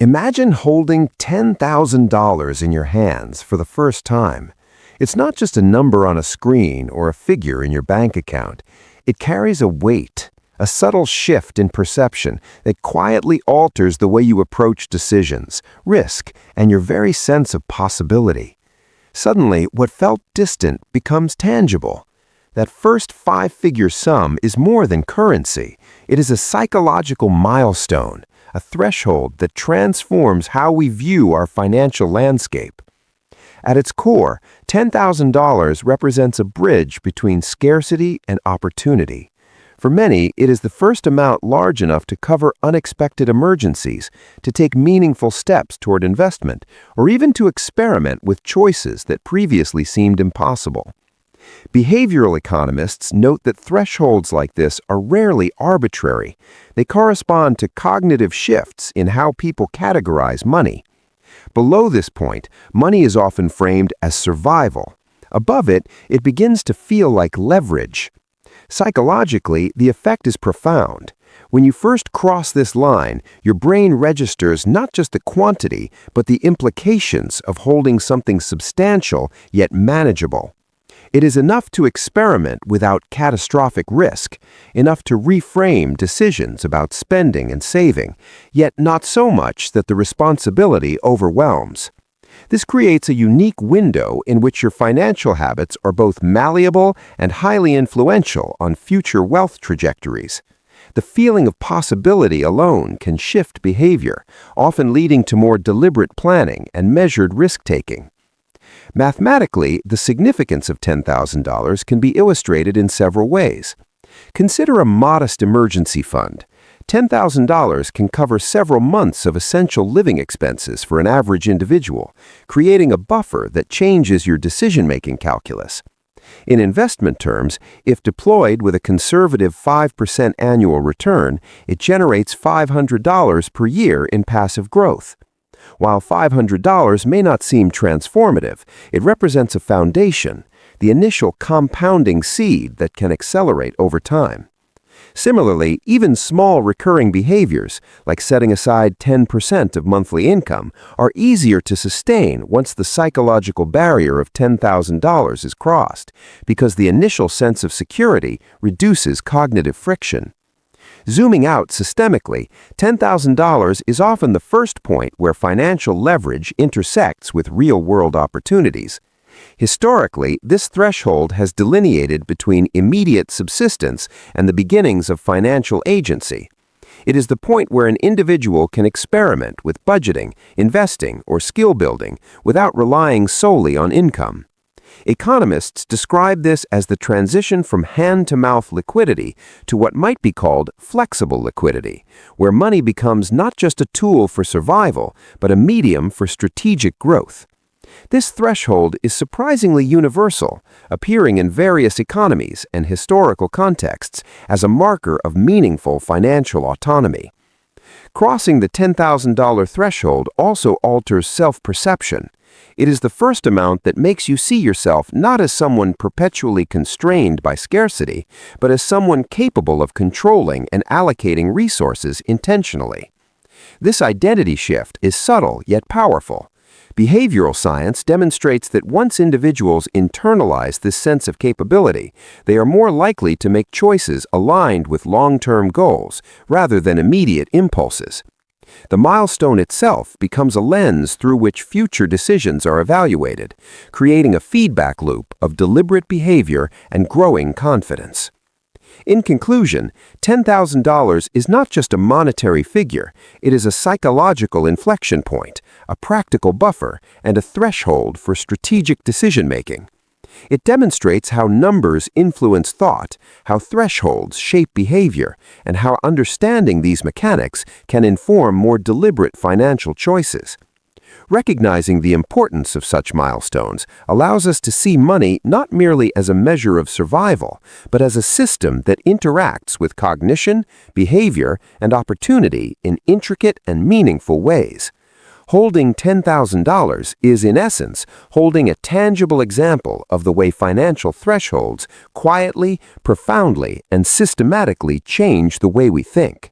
Imagine holding $10,000 in your hands for the first time. It's not just a number on a screen or a figure in your bank account. It carries a weight, a subtle shift in perception that quietly alters the way you approach decisions, risk, and your very sense of possibility. Suddenly, what felt distant becomes tangible. That first five-figure sum is more than currency. It is a psychological milestone, a threshold that transforms how we view our financial landscape. At its core, $10,000 represents a bridge between scarcity and opportunity. For many, it is the first amount large enough to cover unexpected emergencies, to take meaningful steps toward investment, or even to experiment with choices that previously seemed impossible. Behavioral economists note that thresholds like this are rarely arbitrary. They correspond to cognitive shifts in how people categorize money. Below this point, money is often framed as survival. Above it, it begins to feel like leverage. Psychologically, the effect is profound. When you first cross this line, your brain registers not just the quantity, but the implications of holding something substantial yet manageable. It is enough to experiment without catastrophic risk, enough to reframe decisions about spending and saving, yet not so much that the responsibility overwhelms. This creates a unique window in which your financial habits are both malleable and highly influential on future wealth trajectories. The feeling of possibility alone can shift behavior, often leading to more deliberate planning and measured risk-taking. Mathematically, the significance of $10,000 can be illustrated in several ways. Consider a modest emergency fund. $10,000 can cover several months of essential living expenses for an average individual, creating a buffer that changes your decision-making calculus. In investment terms, if deployed with a conservative 5% annual return, it generates $500 per year in passive growth. While $500 may not seem transformative, it represents a foundation, the initial compounding seed that can accelerate over time. Similarly, even small recurring behaviors, like setting aside 10% of monthly income, are easier to sustain once the psychological barrier of $10,000 is crossed, because the initial sense of security reduces cognitive friction. Zooming out systemically, $10,000 is often the first point where financial leverage intersects with real-world opportunities. Historically, this threshold has delineated between immediate subsistence and the beginnings of financial agency. It is the point where an individual can experiment with budgeting, investing, or skill building without relying solely on income. Economists describe this as the transition from hand-to-mouth liquidity to what might be called flexible liquidity, where money becomes not just a tool for survival, but a medium for strategic growth. This threshold is surprisingly universal, appearing in various economies and historical contexts as a marker of meaningful financial autonomy. Crossing the $10,000 threshold also alters self-perception. It is the first amount that makes you see yourself not as someone perpetually constrained by scarcity, but as someone capable of controlling and allocating resources intentionally. This identity shift is subtle yet powerful. Behavioral science demonstrates that once individuals internalize this sense of capability, they are more likely to make choices aligned with long-term goals rather than immediate impulses. The milestone itself becomes a lens through which future decisions are evaluated, creating a feedback loop of deliberate behavior and growing confidence. In conclusion, $10,000 is not just a monetary figure, it is a psychological inflection point, a practical buffer, and a threshold for strategic decision-making. It demonstrates how numbers influence thought, how thresholds shape behavior, and how understanding these mechanics can inform more deliberate financial choices. Recognizing the importance of such milestones allows us to see money not merely as a measure of survival, but as a system that interacts with cognition, behavior, and opportunity in intricate and meaningful ways. Holding $10,000 is, in essence, holding a tangible example of the way financial thresholds quietly, profoundly, and systematically change the way we think.